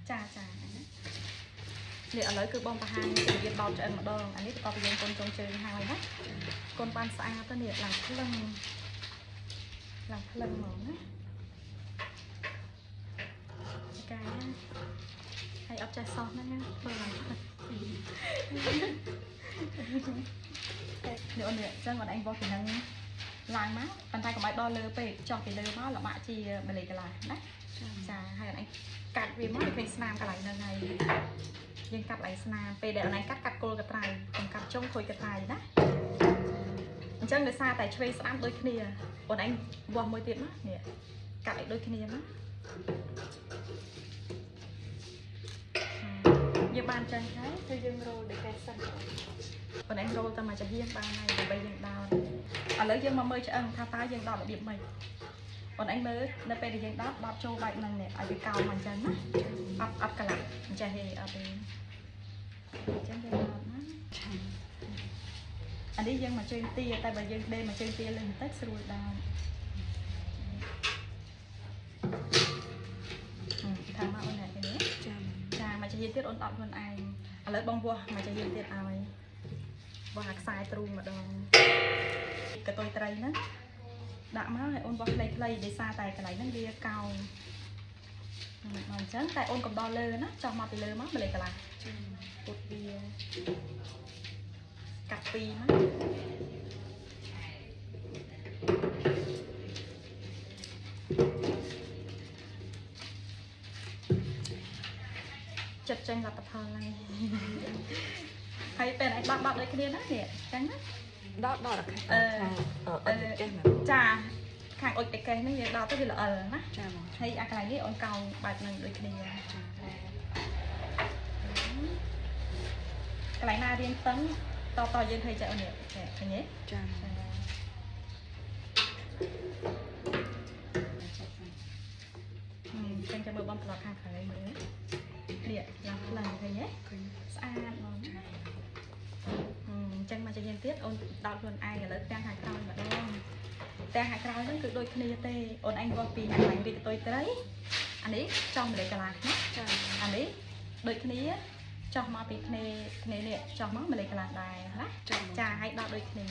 ចានេះឥឡូវគឺបងបង្ហាញពីរបៀបបោកឆ្អិនម្ដងអានេះក៏យើងកូនចុងជើងហើយណាកូនបានស្អាតទៅនេះឡើងភ្លឹងហ្មងណាកាយហើយអត់ចេះសោះហ្នឹងធ្វើឡើងនេះអូននេះចឹងបងឯងបោះពីហ្នឹងឡើងមកប៉ុន្តែកុំឲ្យដល់លើពេកចុះពីលើមកលំបាក់ជាម្លេកន្លះណាចាហើយអូនឯងកាត់វាមកឃើញស្នាមកន្លែងហ្នឹងហើយយើងកាត់កន្លែងស្នាមពេលដែលអូនឯងកាត់គល់កត្រៃកុំកាត់ចុងខូចកត្រៃណាអញ្ចឹងដោយសារតែឆ្វេងស្ដាំដូចគ្នាអូនឯងវាស់មួយទៀតណានេះកាត់ឲ្យដូចគ្នាណាយើងបានចឹងហើយគឺយើងរោលដូចតែសិនអូនឯងរោលតែមកចាហៀងបានហើយដើម្បីយើងដោតឥឡូវយើងមកមើលឆ្អឹងថាតើយើងដោតរបៀបម៉េចអូនឯងមើលនៅពេលដែលយើងដោតចូលបែបហ្នឹងនេះឲ្យវាកោងមកអញ្ចឹងណាអត់កន្លះអញ្ចឹងហេអត់ទេអញ្ចឹងយើងដោតណាអានេះយើងមកជើងទាតែបើយើងដេកមកជើងទាលើបន្តិចស្រួលដោតថាមកអូននេះចាមកចាហៀងទៀតអូនដោតខ្លួនឯងឥឡូវបងវាស់មកចាហៀងទៀតឲ្យវាស់អាខ្សែទ្រូងម្ដងកតុយត្រីហ្នឹងដាក់មកឲ្យអូនវាស់ខ្លីៗដោយសារតែកន្លែងហ្នឹងវាកោងមកអញ្ចឹងតែអូនកំដរលើណាចោះមកពីលើមកម្លេចកន្លះពុតវាកាត់ពីមកចិត្តចេញលទ្ធផលហើយពេលឯងបាត់ដូចគ្នាណានេះចឹងណាដកចាខាងអុចតែកេះនេះយើងដកទៅវាល្អណាចាបងហើយអាកន្លែងនេះអូនកោងបែបហ្នឹងដូចគ្នាកន្លែងណារៀងតឹងតយើងឃើញចាអូននេះឃើញទេចាចឹងចាំមើលបងប្លុកខាងក្រោយមើលនេះឡើងខ្លាំងឃើញទេស្អាតហ្មងចឹងមកជាទៀតអូនដោតខ្លួនឯងឥឡូវទាំងខាងក្រោយម្ដងទាំងខាងក្រោយហ្នឹងគឺដូចគ្នាទេអូនឯងវាស់ពីខាងរីកតុយត្រីអានេះចង់ម្លេចកន្លះណាចាអានេះដូចគ្នាចោះមកពីគ្នានេះចោះមកម្លេចកន្លះដែរណាចាឲ្យដោតដូចគ្នា